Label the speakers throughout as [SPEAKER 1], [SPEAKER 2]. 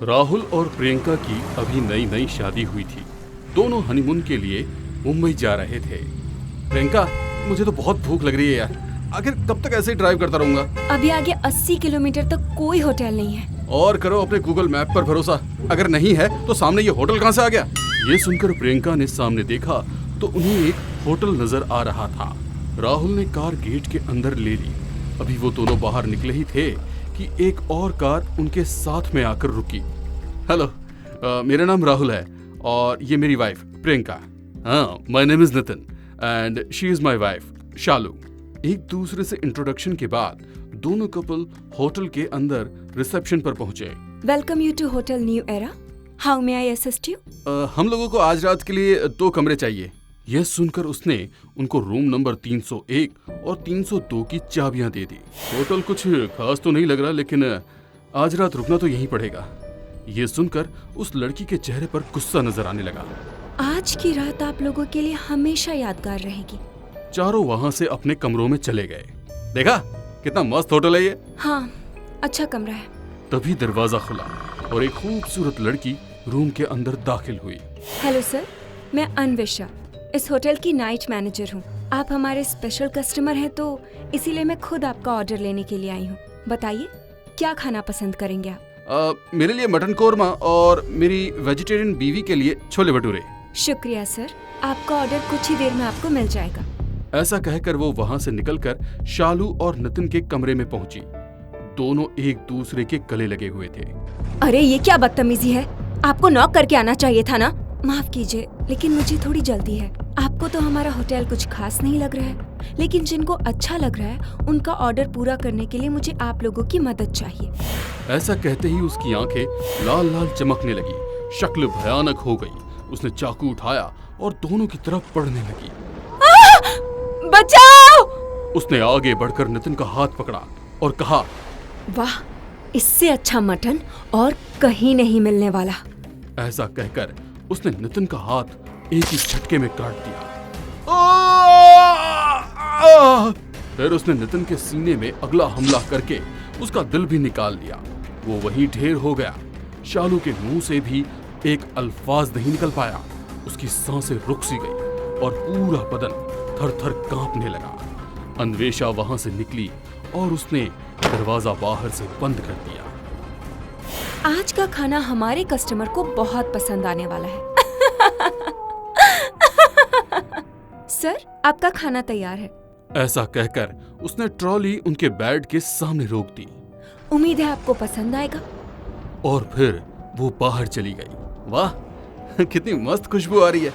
[SPEAKER 1] राहुल और प्रियंका की अभी नई नई शादी हुई थी। दोनों हनीमून के लिए मुंबई जा रहे थे। प्रियंका, मुझे तो बहुत भूख लग रही है यार। आखिर कब तक ऐसे ही ड्राइव करता रहूंगा?
[SPEAKER 2] अभी आगे 80 किलोमीटर तक कोई होटल नहीं है।
[SPEAKER 1] और करो अपने गूगल मैप पर भरोसा। अगर नहीं है तो सामने ये होटल कहाँ से आ गया? ये सुनकर प्रियंका ने सामने देखा तो उन्हें एक होटल नजर आ रहा था। राहुल ने कार गेट के अंदर ले ली। अभी वो दोनों बाहर निकले ही थे कि एक और कार उनके साथ में आकर रुकी। हेलो, मेरा नाम राहुल है और ये मेरी वाइफ प्रियंका। हाँ, my name is Nitin and she is my wife Shalu. एक दूसरे से इंट्रोडक्शन के बाद दोनों कपल होटल के अंदर रिसेप्शन पर पहुंचे।
[SPEAKER 2] Welcome you to hotel new era. How may I assist you?
[SPEAKER 1] हम लोगों को आज रात के लिए 2 कमरे चाहिए। यह सुनकर उसने उनको रूम नंबर 301 और 302 की चाबियां दे दी। होटल कुछ खास तो नहीं लग रहा, लेकिन आज रात रुकना तो यहीं पड़ेगा। ये सुनकर उस लड़की के चेहरे पर गुस्सा नजर आने लगा।
[SPEAKER 2] आज की रात आप लोगों के लिए हमेशा यादगार रहेगी।
[SPEAKER 1] चारों वहाँ से अपने कमरों में चले गए। देखा कितना मस्त होटल है ये।
[SPEAKER 2] हाँ, अच्छा कमरा है।
[SPEAKER 1] तभी दरवाजा खुला और एक खूबसूरत लड़की रूम के अंदर दाखिल हुई।
[SPEAKER 2] हेलो सर, मैं अन्वेषा इस होटल की नाइट मैनेजर हूँ। आप हमारे स्पेशल कस्टमर हैं तो इसीलिए मैं खुद आपका ऑर्डर लेने के लिए आई हूँ। बताइए क्या खाना पसंद करेंगे आप?
[SPEAKER 1] मेरे लिए मटन कोरमा और मेरी वेजिटेरियन बीवी के लिए छोले भटूरे।
[SPEAKER 2] शुक्रिया सर, आपका ऑर्डर कुछ ही देर में आपको मिल जाएगा।
[SPEAKER 1] ऐसा कहकर वो वहाँ से निकलकर शालू और नितिन के कमरे में पहुंची। दोनों एक दूसरे के गले लगे हुए थे।
[SPEAKER 2] अरे ये क्या बदतमीजी है? आपको नॉक करके आना चाहिए था ना। माफ कीजिए, लेकिन मुझे थोड़ी जल्दी है। आपको तो हमारा होटल कुछ खास नहीं लग रहा है, लेकिन जिनको अच्छा लग रहा है उनका ऑर्डर पूरा करने के लिए मुझे आप लोगों की मदद चाहिए।
[SPEAKER 1] ऐसा कहते ही उसकी आंखें लाल लाल चमकने लगी, शक्ल भयानक हो गई। उसने चाकू उठाया और दोनों की तरफ बढ़ने लगी।
[SPEAKER 2] बचाओ!
[SPEAKER 1] उसने आगे बढ़कर नितिन का हाथ पकड़ा और कहा,
[SPEAKER 2] वाह, इससे अच्छा मटन और कहीं नहीं मिलने वाला।
[SPEAKER 1] ऐसा कहकर उसने नितिन का हाथ एक ही झटके में काट दिया। फिर उसने नितिन के सीने में अगला हमला करके उसका दिल भी निकाल लिया। वो वहीं ढेर हो गया। शालू के मुंह से भी एक अल्फाज नहीं निकल पाया। उसकी सांसें रुक सी गई और पूरा बदन थर-थर कांपने लगा। अन्वेषा वहां से निकली और उसने दरवाजा बाहर से बंद कर दिया।
[SPEAKER 2] आज का खाना हमारे कस्टमर को बहुत पसंद आने वाला है। सर, आपका खाना तैयार है।
[SPEAKER 1] ऐसा कहकर उसने ट्रॉली उनके बेड के सामने रोक दी।
[SPEAKER 2] उम्मीद है आपको पसंद आएगा।
[SPEAKER 1] और फिर वो बाहर चली गई। वाह, कितनी मस्त खुशबू आ रही है।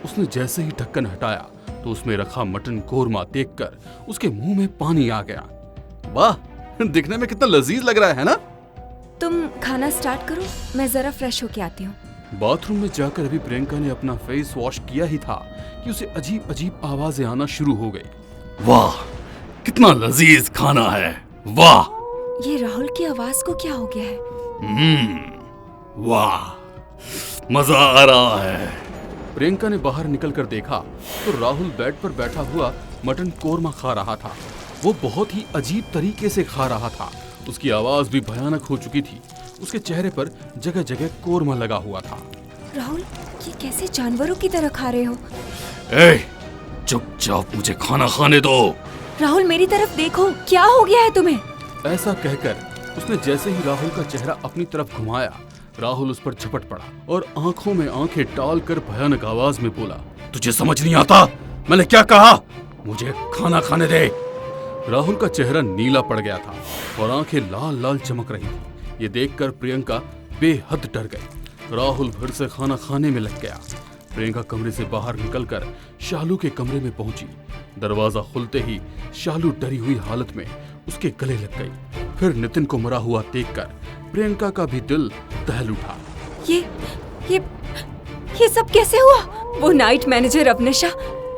[SPEAKER 1] उसने जैसे ही ढक्कन हटाया तो उसमें रखा मटन कोरमा देखकर उसके मुंह में पानी आ गया। वाह, दिखने में कितना लजीज लग रहा है ना?
[SPEAKER 2] तुम खाना स्टार्ट करो, मैं जरा फ्रेश होके आती हूँ।
[SPEAKER 1] बाथरूम में जाकर अभी प्रियंका ने अपना फेस वॉश किया ही था कि उसे अजीब अजीब आवाजें आना शुरू हो गई। वाह, कितना लजीज खाना है। वाह,
[SPEAKER 2] ये राहुल की आवाज को क्या हो गया है?
[SPEAKER 1] वाह, मजा आ रहा है। प्रियंका ने बाहर निकलकर देखा तो राहुल बेड पर बैठा हुआ मटन कोरमा खा रहा था। वो बहुत ही अजीब तरीके से खा रहा था। उसकी आवाज भी भयानक हो चुकी थी। उसके चेहरे पर जगह जगह कोरमा लगा हुआ था।
[SPEAKER 2] राहुल, ये कैसे जानवरों की तरह खा रहे हो?
[SPEAKER 1] चुपचाप मुझे खाना खाने दो।
[SPEAKER 2] राहुल, मेरी तरफ देखो, क्या हो गया है तुम्हें?
[SPEAKER 1] ऐसा कहकर उसने जैसे ही राहुल का चेहरा अपनी तरफ घुमाया, राहुल उस पर झपट पड़ा और आंखों में आंखें डालकर भयानक आवाज में बोला, तुझे समझ नहीं आता मैंने क्या कहा? मुझे खाना खाने दे। राहुल का चेहरा नीला पड़ गया था और आंखें लाल लाल चमक रही थी। ये देखकर प्रियंका बेहद डर गई। राहुल फिर से खाना खाने में लग गया। प्रियंका कमरे से बाहर निकलकर शालू के कमरे में पहुंची। दरवाजा खुलते ही शालू डरी हुई हालत में उसके गले लग गई। फिर नितिन को मरा हुआ देखकर प्रियंका का भी दिल दहल उठा।
[SPEAKER 2] ये सब कैसे हुआ? वो नाइट मैनेजर अवनिशा,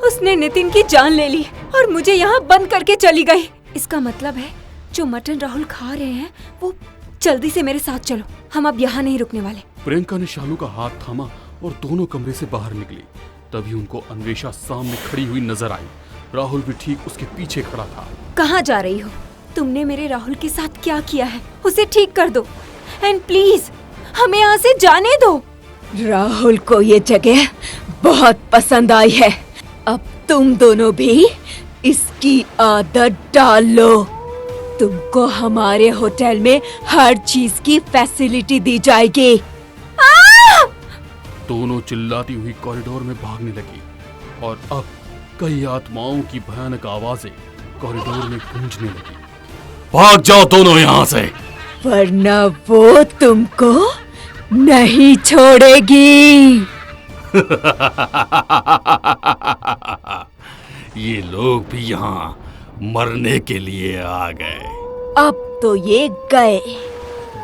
[SPEAKER 2] उसने नितिन की जान ले ली और मुझे यहाँ बंद करके चली गई। इसका मतलब है जो मटन राहुल खा रहे हैं वो। जल्दी से मेरे साथ चलो, हम अब यहाँ नहीं रुकने वाले।
[SPEAKER 1] प्रियंका ने शालू का हाथ थामा और दोनों कमरे से बाहर निकली। तभी उनको अन्वेषा सामने खड़ी हुई नजर आई। राहुल भी ठीक उसके पीछे खड़ा था।
[SPEAKER 2] कहाँ जा रही हो? तुमने मेरे राहुल के साथ क्या किया है? उसे ठीक कर दो एंड प्लीज हमें यहाँ से जाने दो।
[SPEAKER 3] राहुल को ये जगह बहुत पसंद आई है। अब तुम दोनों भी इसकी आदत डाल लो। तुमको हमारे होटल में हर चीज की फैसिलिटी दी जाएगी।
[SPEAKER 1] दोनों चिल्लाती हुई कॉरिडोर में भागने लगी और अब कई आत्माओं की भयानक आवाजें कॉरिडोर में गूंजने लगी। भाग जाओ दोनों यहाँ से,
[SPEAKER 3] वरना वो तुमको नहीं छोड़ेगी।
[SPEAKER 1] ये लोग भी यहाँ मरने के लिए आ गए।
[SPEAKER 3] अब तो ये गए।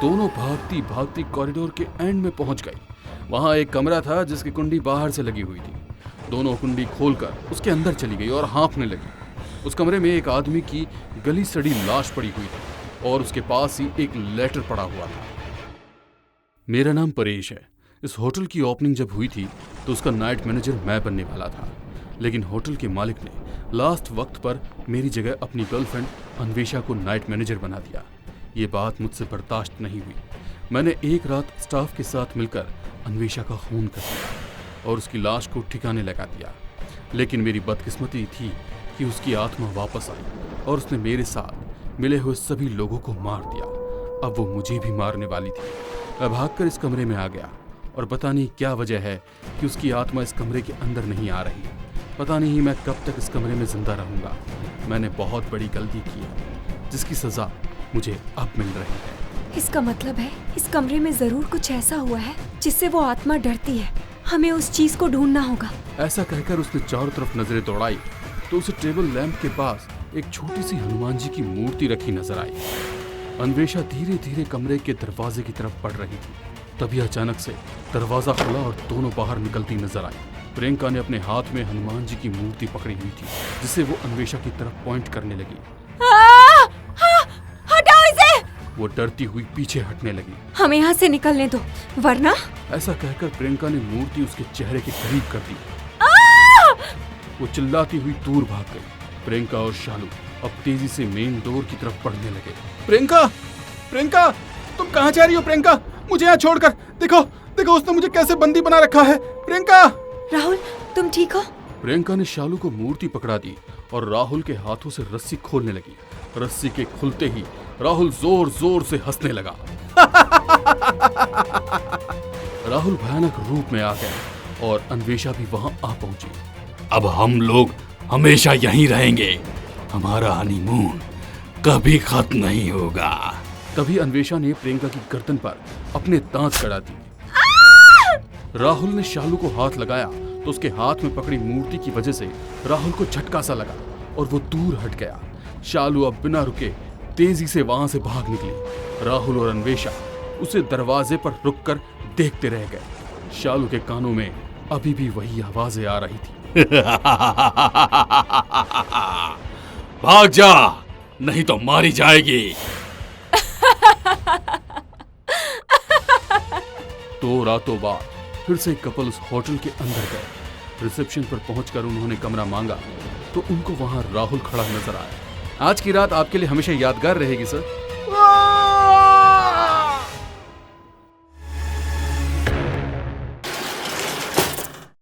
[SPEAKER 1] दोनों भागती भागती कॉरिडोर के एंड में पहुंच गई। वहां एक कमरा था जिसकी कुंडी बाहर से लगी हुई थी। दोनों कुंडी खोलकर उसके अंदर चली गई और हाँफने लगी। उस कमरे में एक आदमी की गली सड़ी लाश पड़ी हुई थी और उसके पास ही एक लेटर पड़ा हुआ था। मेरा नाम परेश है। इस होटल की ओपनिंग जब हुई थी तो उसका नाइट मैनेजर मैं बनने वाला था, लेकिन होटल के मालिक ने लास्ट वक्त पर मेरी जगह अपनी गर्लफ्रेंड अन्वेषा को नाइट मैनेजर बना दिया। ये बात मुझसे बर्दाश्त नहीं हुई। मैंने एक रात स्टाफ के साथ मिलकर अन्वेषा का खून कर दिया और उसकी लाश को ठिकाने लगा दिया। लेकिन मेरी बदकिस्मती थी कि उसकी आत्मा वापस आई और उसने मेरे साथ मिले हुए सभी लोगों को मार दिया। अब वो मुझे भी मारने वाली थी। मैं भागकर इस कमरे में आ गया और पता नहीं क्या वजह है कि उसकी आत्मा इस कमरे के अंदर नहीं आ रही। पता नहीं मैं कब तक इस कमरे में जिंदा रहूंगा। मैंने बहुत बड़ी गलती की है जिसकी सजा मुझे अब मिल रही है।
[SPEAKER 2] इसका मतलब है इस कमरे में जरूर कुछ ऐसा हुआ है जिससे वो आत्मा डरती है। हमें उस चीज को ढूंढना होगा।
[SPEAKER 1] ऐसा कहकर उसने चारों तरफ नजरें दौड़ाई तो उसे टेबल लैंप के पास एक छोटी सी हनुमान जी की मूर्ति रखी नजर आई। अन्वेषा धीरे धीरे कमरे के दरवाजे की तरफ बढ़ रही थी। तभी अचानक से दरवाजा खुला और दोनों बाहर निकलती नजर आई। प्रियंका ने अपने हाथ में हनुमान जी की मूर्ति पकड़ी हुई थी जिसे वो अन्वेषा की तरफ पॉइंट करने लगी।
[SPEAKER 2] हटाओ इसे!
[SPEAKER 1] वो डरती हुई पीछे हटने लगी।
[SPEAKER 2] हमें यहाँ से निकलने दो, वरना।
[SPEAKER 1] ऐसा कहकर प्रियंका ने मूर्ति उसके चेहरे के करीब कर दी। वो चिल्लाती हुई दूर भाग गई। प्रियंका और शालू अब तेजी से मेन डोर की तरफ बढ़ने लगे। प्रियंका, प्रियंका, तुम कहाँ जा रही हो? प्रियंका, मुझे यहाँ छोड़कर। देखो, देखो उसने मुझे कैसे बंदी बना रखा है। प्रियंका!
[SPEAKER 2] राहुल, तुम ठीक हो?
[SPEAKER 1] प्रियंका ने शालू को मूर्ति पकड़ा दी और राहुल के हाथों से रस्सी खोलने लगी। रस्सी के खुलते ही राहुल जोर जोर से हंसने लगा। राहुल भयानक रूप में आ गया और अन्वेषा भी वहां आ पहुंची। अब हम लोग हमेशा यहीं रहेंगे। हमारा हनीमून कभी खत्म नहीं होगा। तभी अन्वेषा ने प्रियंका की गर्दन पर अपने दांत कड़ा दिए। राहुल ने शालू को हाथ लगाया तो उसके हाथ में पकड़ी मूर्ति की वजह से राहुल को झटका सा लगा और वो दूर हट गया। शालू अब बिना रुके तेजी से वहां से भाग निकली। राहुल और अन्वेषा उसे दरवाजे पर रुककर देखते रह गए। शालू के कानों में अभी भी वही आवाजें आ रही थी। भाग जा, नहीं तो मारी जाएगी। 2 रातों बाद फिर से कपल उस होटल के अंदर गए। रिसेप्शन पर पहुंचकर उन्होंने कमरा मांगा तो उनको वहां राहुल खड़ा नजर आया। आज की रात आपके लिए हमेशा यादगार रहेगी सर।